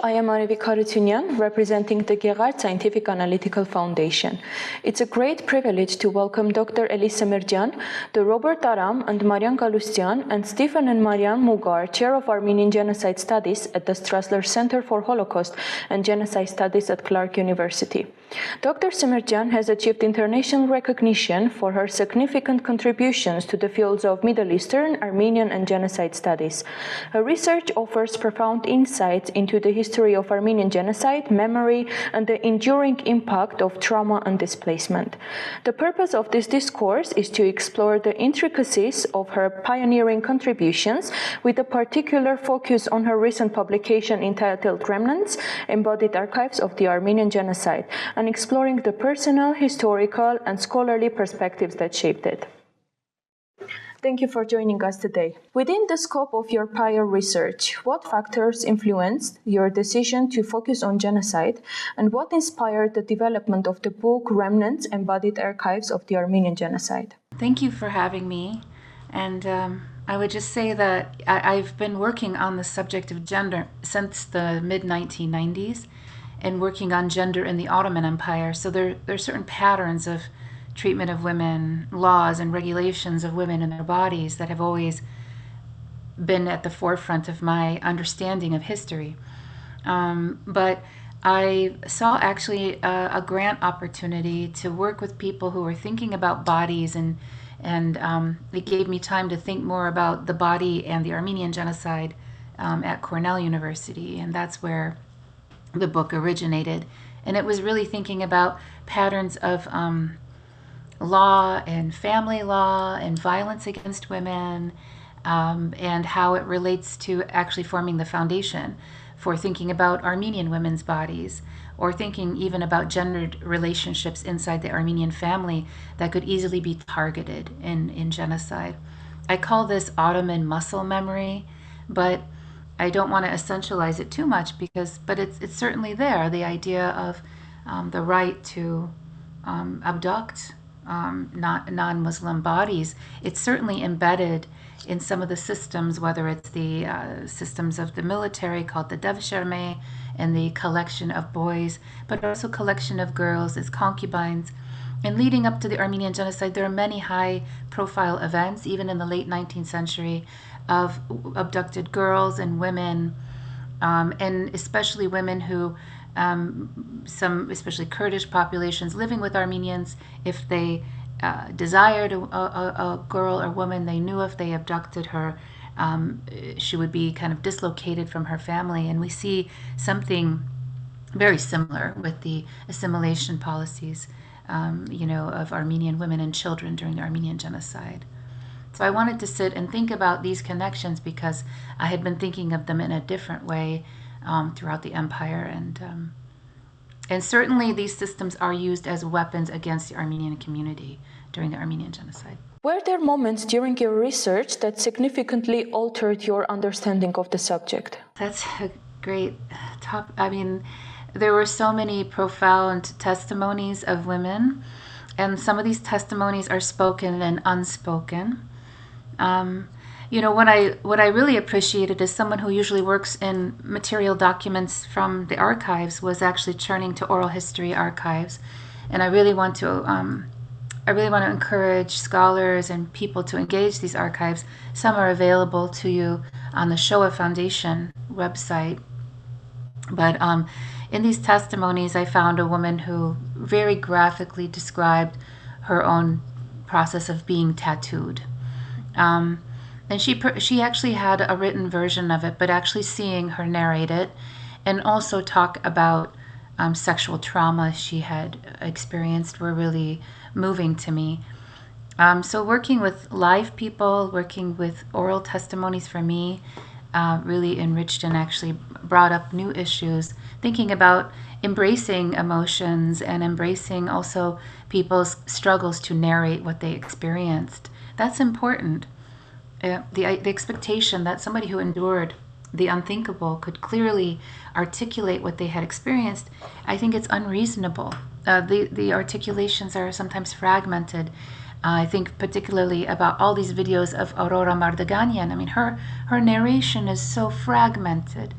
I am Kaloosdian, representing the Geghard Scientific Analytical Foundation. It's a great privilege to welcome Dr. Elyse Semerdjian, the Robert Aram and Marian Kaloosdian, and Stephen and Marianne Mugar, Chair of Armenian Genocide Studies at the Strassler Center for Holocaust and Genocide Studies at Clark University. Dr. Semerdjian has achieved international recognition for her significant contributions to the fields of Middle Eastern, Armenian, and genocide studies. Her research offers profound insights into the history of Armenian genocide, memory, and the enduring impact of trauma and displacement. The purpose of this discourse is to explore the intricacies of her pioneering contributions, with a particular focus on her recent publication entitled Remnants, Embodied Archives of the Armenian Genocide, and exploring the personal, historical, and scholarly perspectives that shaped it. Thank you for joining us today. Within the scope of your prior research, what factors influenced your decision to focus on genocide, and what inspired the development of the book Remnants, Embodied Archives of the Armenian Genocide? Thank you for having me. And I would just say that I've been working on the subject of gender since the mid-1990s, and working on gender in the Ottoman Empire. So there are certain patterns of treatment of women, laws and regulations of women and their bodies that have always been at the forefront of my understanding of history. But I saw actually a grant opportunity to work with people who were thinking about bodies, and it gave me time to think more about the body and the Armenian genocide at Cornell University, and that's where the book originated. And it was really thinking about patterns of law and family law and violence against women, and how it relates to actually forming the foundation for thinking about Armenian women's bodies, or thinking even about gendered relationships inside the Armenian family that could easily be targeted in genocide. I call this Ottoman muscle memory, but I don't want to essentialize it too much, but it's certainly there. The idea of the right to abduct non-Muslim bodies, it's certainly embedded in some of the systems, whether it's the systems of the military called the devsherme, and the collection of boys, but also collection of girls as concubines. And leading up to the Armenian genocide, there are many high-profile events, even in the late 19th century, of abducted girls and women, and especially women who, some especially Kurdish populations living with Armenians, if they desired a girl or woman, they knew if they abducted her, she would be kind of dislocated from her family. And we see something very similar with the assimilation policies, of Armenian women and children during the Armenian genocide. So I wanted to sit and think about these connections because I had been thinking of them in a different way throughout the empire, and certainly these systems are used as weapons against the Armenian community during the Armenian genocide. Were there moments during your research that significantly altered your understanding of the subject? That's a great topic. I mean, there were so many profound testimonies of women, and some of these testimonies are spoken and unspoken. What I really appreciated as someone who usually works in material documents from the archives was actually turning to oral history archives, and I really want to encourage scholars and people to engage these archives. Some are available to you on the Shoah Foundation website, but in these testimonies, I found a woman who very graphically described her own process of being tattooed. And she actually had a written version of it, but actually seeing her narrate it and also talk about sexual trauma she had experienced were really moving to me. So working with live people, working with oral testimonies for me, really enriched and actually brought up new issues, thinking about embracing emotions and embracing also people's struggles to narrate what they experienced. That's important. The expectation that somebody who endured the unthinkable could clearly articulate what they had experienced, I think it's unreasonable. The articulations are sometimes fragmented. I think particularly about all these videos of Aurora Mardaganian. I mean, her narration is so fragmented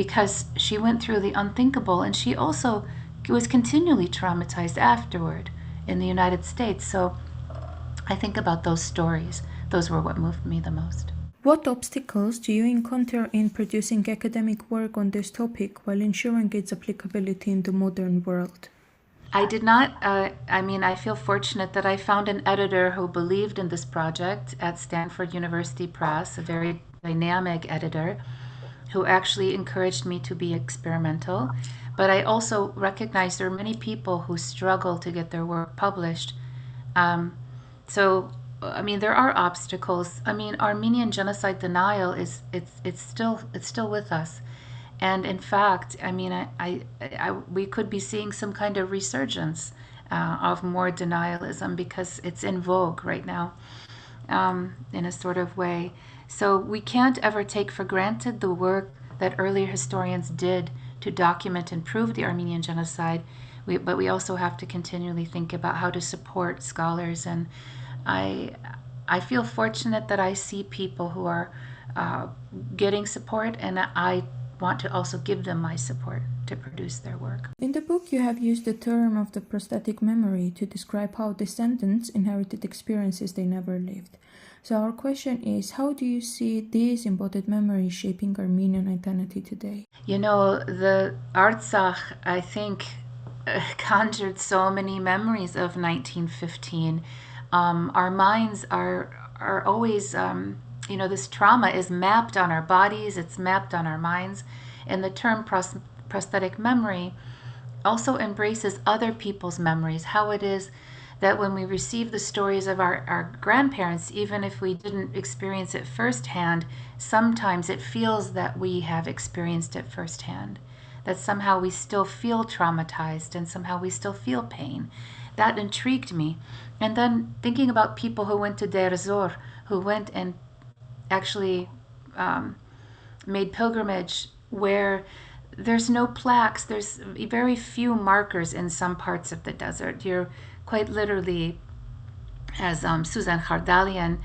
because she went through the unthinkable, and she also was continually traumatized afterward in the United States. So I think about those stories. Those were what moved me the most. What obstacles do you encounter in producing academic work on this topic while ensuring its applicability in the modern world? I did not, I feel fortunate that I found an editor who believed in this project at Stanford University Press, a very dynamic editor who actually encouraged me to be experimental. But I also recognize there are many people who struggle to get their work published. There are obstacles. Armenian genocide denial it's still with us. And in fact, we could be seeing some kind of resurgence of more denialism because it's in vogue right now, in a sort of way. So we can't ever take for granted the work that earlier historians did to document and prove the Armenian genocide, but we also have to continually think about how to support scholars. And I feel fortunate that I see people who are getting support, and I want to also give them my support to produce their work. In the book, you have used the term of the prosthetic memory to describe how descendants inherited experiences they never lived. So our question is, how do you see these embodied memories shaping Armenian identity today? The Artsakh, I think, conjured so many memories of 1915. Our minds are always, this trauma is mapped on our bodies, it's mapped on our minds. And the term prosthetic memory also embraces other people's memories, how it is that when we receive the stories of our grandparents, even if we didn't experience it firsthand, sometimes it feels that we have experienced it firsthand, that somehow we still feel traumatized and somehow we still feel pain. That intrigued me. And then thinking about people who went to Deir Zor, who went and actually made pilgrimage where there's no plaques, there's very few markers in some parts of the desert. You're quite literally, as Suzanne Khardalian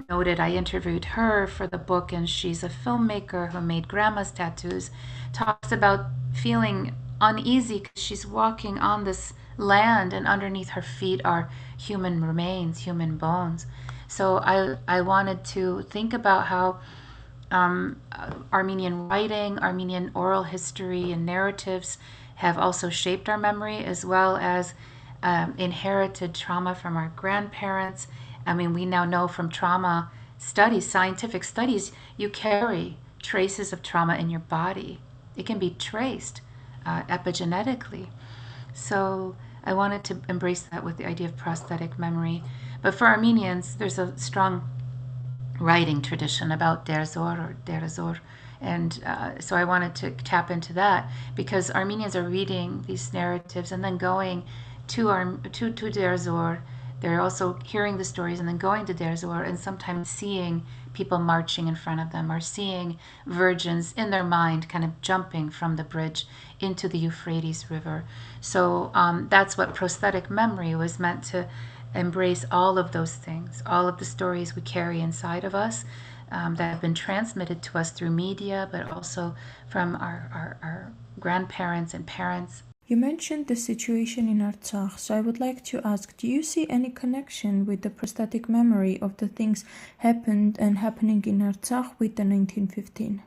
noted, I interviewed her for the book, and she's a filmmaker who made grandma's tattoos, talks about feeling uneasy because she's walking on this land and underneath her feet are human remains, human bones. So I wanted to think about how Armenian writing, Armenian oral history and narratives have also shaped our memory, as well as inherited trauma from our grandparents. We now know from trauma studies, scientific studies, you carry traces of trauma in your body. It can be traced epigenetically. So I wanted to embrace that with the idea of prosthetic memory. But for Armenians, there's a strong writing tradition about Deir Zor. And so I wanted to tap into that, because Armenians are reading these narratives and then going to Deir Zor. They're also hearing the stories and then going to Deir Zor, and sometimes seeing people marching in front of them, or seeing virgins in their mind kind of jumping from the bridge into the Euphrates River. So that's what prosthetic memory was meant to embrace, all of those things, all of the stories we carry inside of us that have been transmitted to us through media, but also from our grandparents and parents. You mentioned the situation in Artsakh, so I would like to ask, do you see any connection with the prosthetic memory of the things happened and happening in Artsakh with the 1915?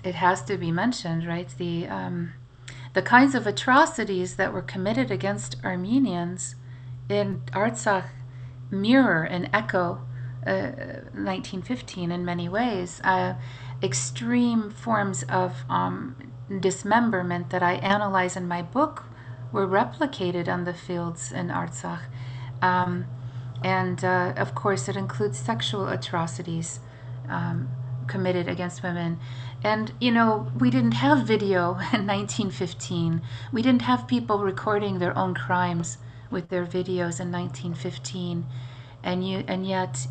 It has to be mentioned, right? The kinds of atrocities that were committed against Armenians in Artsakh mirror and echo 1915 in many ways. Extreme forms of dismemberment that I analyze in my book were replicated on the fields in Artsakh. Of course, it includes sexual atrocities committed against women. And, we didn't have video in 1915. We didn't have people recording their own crimes with their videos in 1915. And yet,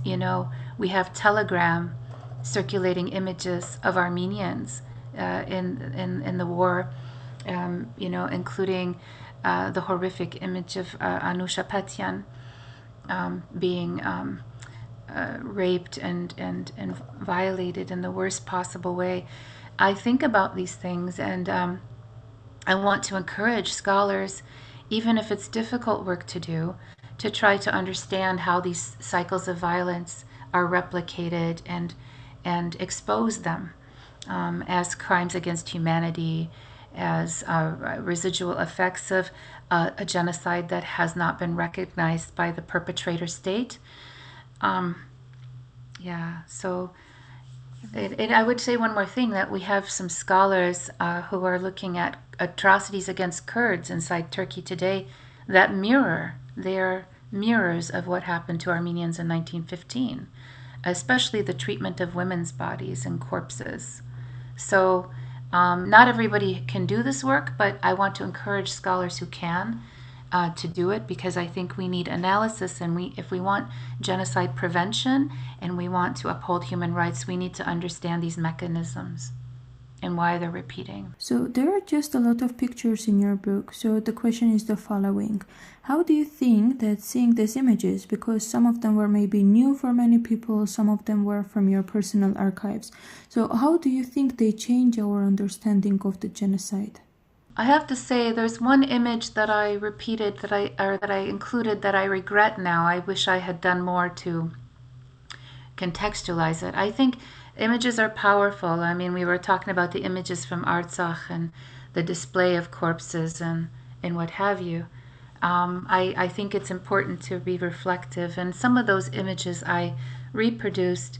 we have Telegram circulating images of Armenians in the war, including the horrific image of Anusha Patyan being raped and violated in the worst possible way. I think about these things, and I want to encourage scholars, even if it's difficult work to do, to try to understand how these cycles of violence are replicated and expose them as crimes against humanity, as residual effects of a genocide that has not been recognized by the perpetrator state. So I would say one more thing, that we have some scholars who are looking at atrocities against Kurds inside Turkey today that they're mirrors of what happened to Armenians in 1915, especially the treatment of women's bodies and corpses. So not everybody can do this work, but I want to encourage scholars who can to do it, because I think we need analysis, and if we want genocide prevention and we want to uphold human rights, we need to understand these mechanisms and why they're repeating. So there are just a lot of pictures in your book. So the question is the following. How do you think that seeing these images, because some of them were maybe new for many people, some of them were from your personal archives, so how do you think they change our understanding of the genocide? I have to say, there's one image that I repeated, that I included, that I regret now. I wish I had done more to contextualize it. I think images are powerful. I mean, we were talking about the images from Artsakh and the display of corpses and what have you. I think it's important to be reflective, and some of those images I reproduced.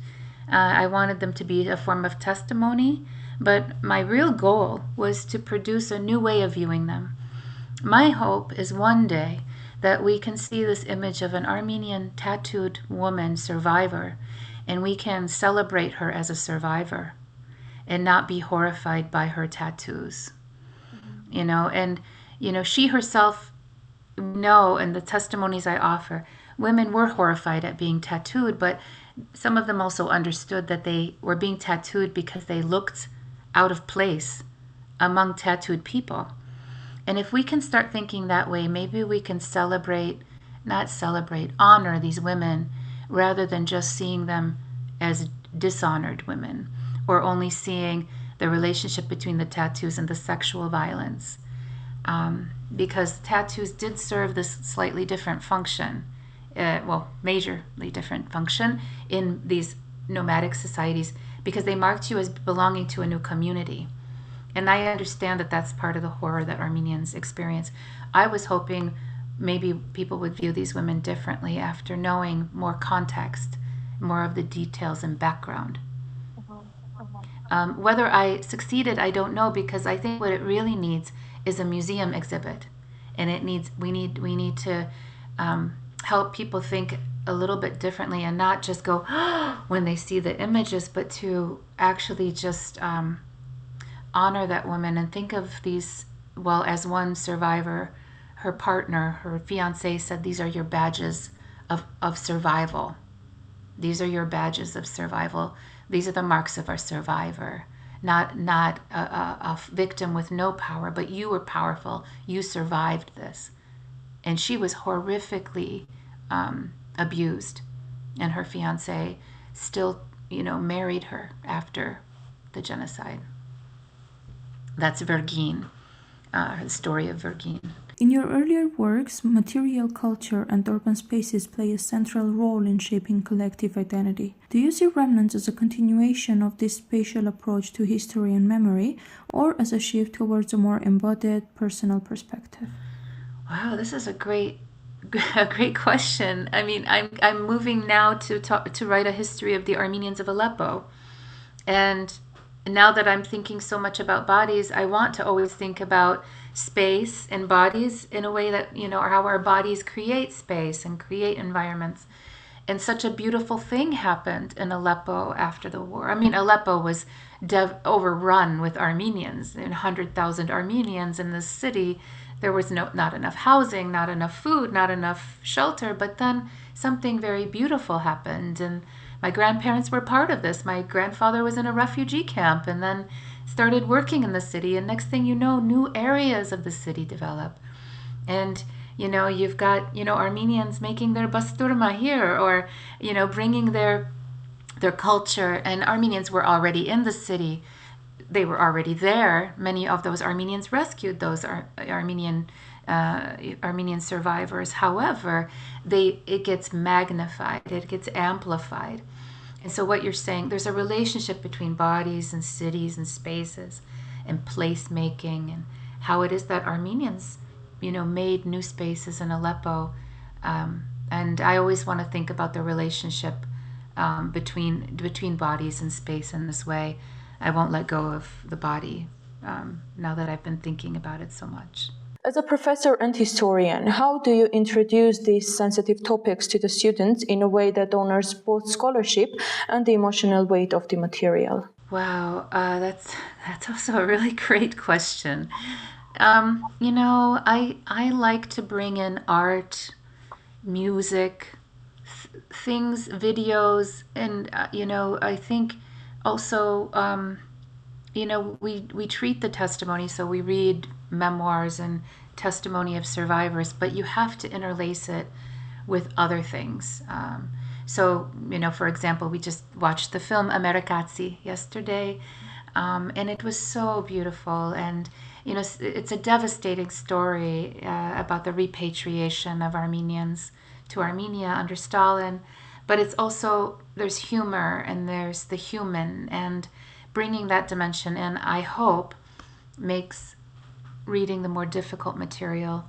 I wanted them to be a form of testimony, but my real goal was to produce a new way of viewing them. My hope is one day that we can see this image of an Armenian tattooed woman survivor, and we can celebrate her as a survivor and not be horrified by her tattoos. She herself, and the testimonies I offer, women were horrified at being tattooed, but some of them also understood that they were being tattooed because they looked out of place among tattooed people. And if we can start thinking that way, maybe we can honor these women, rather than just seeing them as dishonored women, or only seeing the relationship between the tattoos and the sexual violence. Because tattoos did serve this slightly different function, majorly different function in these nomadic societies, because they marked you as belonging to a new community. And I understand that that's part of the horror that Armenians experience. I was hoping maybe people would view these women differently after knowing more context, more of the details and background. Whether I succeeded, I don't know, because I think what it really needs is a museum exhibit, and we need to help people think a little bit differently, and not just go when they see the images, but to actually just honor that woman and think of these. Well, as one survivor, her partner, her fiancé, said, "These are your badges of survival. These are your badges of survival. These are the marks of a survivor, not a victim with no power, but you were powerful. You survived this." And she was horrifically abused, and her fiancé still, married her after the genocide. That's Vergine, the story of Vergine. In your earlier works, material culture and urban spaces play a central role in shaping collective identity. Do you see Remnants as a continuation of this spatial approach to history and memory, or as a shift towards a more embodied, personal perspective? Wow, this is a great question. I mean, I'm moving now to write a history of the Armenians of Aleppo, and now that I'm thinking so much about bodies, I want to always think about space and bodies in a way that, how our bodies create space and create environments. And such a beautiful thing happened in Aleppo after the war. I mean, Aleppo was overrun with Armenians, 100,000 Armenians in this city. There was not enough housing, not enough food, not enough shelter. But then something very beautiful happened, and my grandparents were part of this. My grandfather was in a refugee camp and then started working in the city. And next thing you know, new areas of the city develop. And, you've got, Armenians making their basturma here, or, bringing their culture. And Armenians were already in the city, they were already there. Many of those Armenians rescued those Armenian survivors. However, it gets magnified, it gets amplified. And so what you're saying, there's a relationship between bodies and cities and spaces and placemaking, and how it is that Armenians, made new spaces in Aleppo. And I always want to think about the relationship between bodies and space in this way. I won't let go of the body now that I've been thinking about it so much. As a professor and historian, how do you introduce these sensitive topics to the students in a way that honors both scholarship and the emotional weight of the material? Wow, that's also a really great question. I like to bring in art, music, things, videos, and I think also we treat the testimony, so we read memoirs and testimony of survivors, but you have to interlace it with other things. So, for example, we just watched the film Americazzi yesterday, and it was so beautiful. And, it's a devastating story about the repatriation of Armenians to Armenia under Stalin. But it's also, there's humor and there's the human, and bringing that dimension in, I hope, makes reading the more difficult material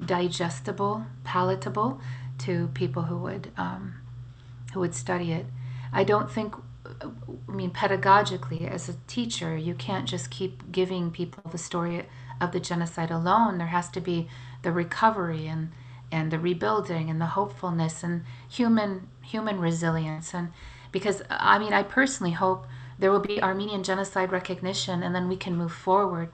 digestible, palatable to people who would study it. I don't think, pedagogically, as a teacher, you can't just keep giving people the story of the genocide alone. There has to be the recovery and the rebuilding and the hopefulness and human resilience. And because I personally hope there will be Armenian genocide recognition, and then we can move forward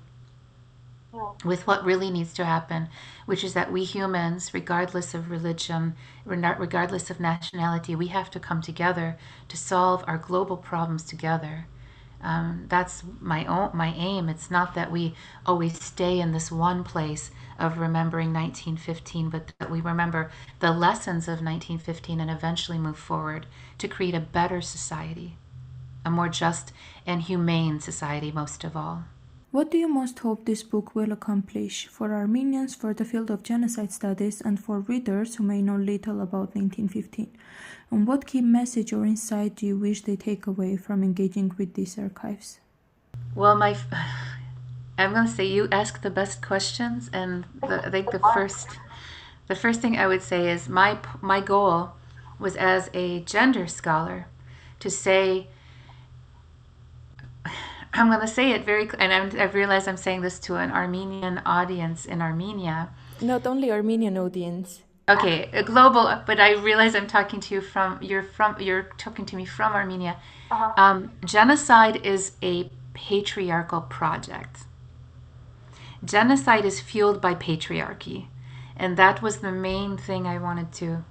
with what really needs to happen, which is that we humans, regardless of religion, regardless of nationality, we have to come together to solve our global problems together. That's my aim. It's not that we always stay in this one place of remembering 1915, but that we remember the lessons of 1915 and eventually move forward to create a better society, a more just and humane society, most of all. What do you most hope this book will accomplish for Armenians, for the field of genocide studies, and for readers who may know little about 1915? And what key message or insight do you wish they take away from engaging with these archives? Well, I'm going to say you ask the best questions, and I think the first thing I would say is my goal was, as a gender scholar, to say, I'm going to say it and I've realized I'm saying this to an Armenian audience in Armenia. Not only Armenian audience. Okay, a global, but I realize I'm talking to you you're talking to me from Armenia. Genocide is a patriarchal project. Genocide is fueled by patriarchy, and that was the main thing I wanted to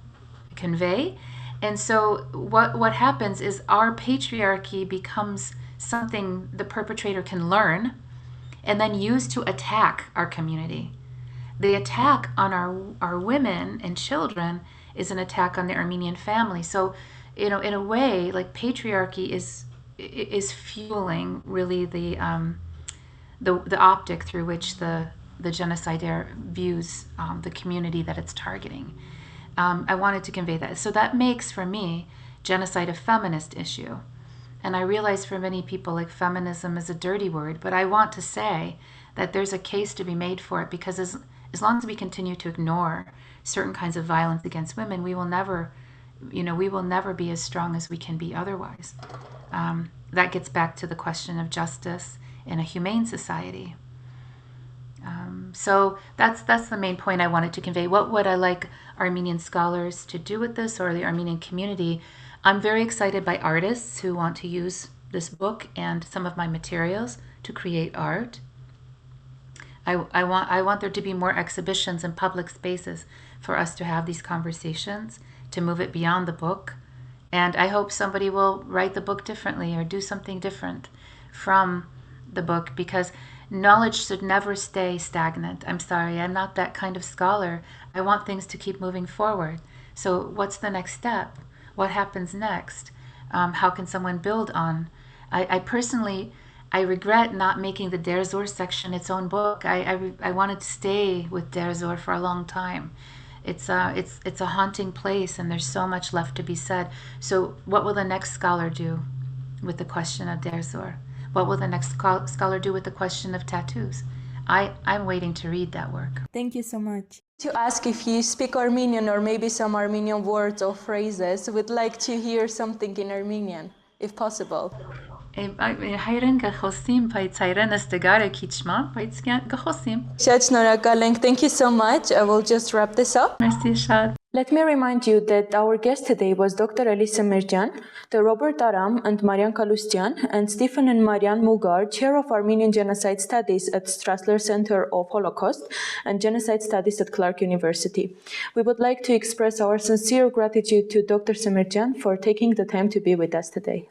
convey. And so what happens is our patriarchy becomes something the perpetrator can learn and then use to attack our community. The attack on our women and children is an attack on the Armenian family. So, in a way, like, patriarchy is fueling really the optic through which the genocidaire views the community that it's targeting. I wanted to convey that. So that makes, for me, genocide a feminist issue. And I realize for many people, like, feminism is a dirty word, but I want to say that there's a case to be made for it, because as long as we continue to ignore certain kinds of violence against women, we will never be as strong as we can be otherwise. That gets back to the question of justice in a humane society. So that's the main point I wanted to convey. What would I like Armenian scholars to do with this, or the Armenian community? I'm very excited by artists who want to use this book and some of my materials to create art. I want there to be more exhibitions in public spaces for us to have these conversations, to move it beyond the book. And I hope somebody will write the book differently or do something different from the book, because knowledge should never stay stagnant. I'm sorry, I'm not that kind of scholar. I want things to keep moving forward. So what's the next step? What happens next? How can someone build on? I personally, I regret not making the Derzor section its own book. I wanted to stay with Derzor for a long time. It's a haunting place, and there's so much left to be said. So what will the next scholar do with the question of Derzor? What will the next scholar do with the question of tattoos? I'm waiting to read that work. Thank you so much. To ask if you speak Armenian or maybe some Armenian words or phrases, we'd like to hear something in Armenian, if possible. Հայերեն գխոսիմ, բայց հայերենը ստգարը քիչմա, բայց գխոսիմ. Շատ շնորհակալ ենք. Thank you so much. I will just wrap this up. Merci շատ. Let me remind you that our guest today was Dr. Elyse Semerdjian, the Robert Aram and Marian Kaloosdian, and Stephen and Marianne Mugar, Chair of Armenian Genocide Studies at Strassler Center of Holocaust and Genocide Studies at Clark University. We would like to express our sincere gratitude to Dr. Semerdjian for taking the time to be with us today.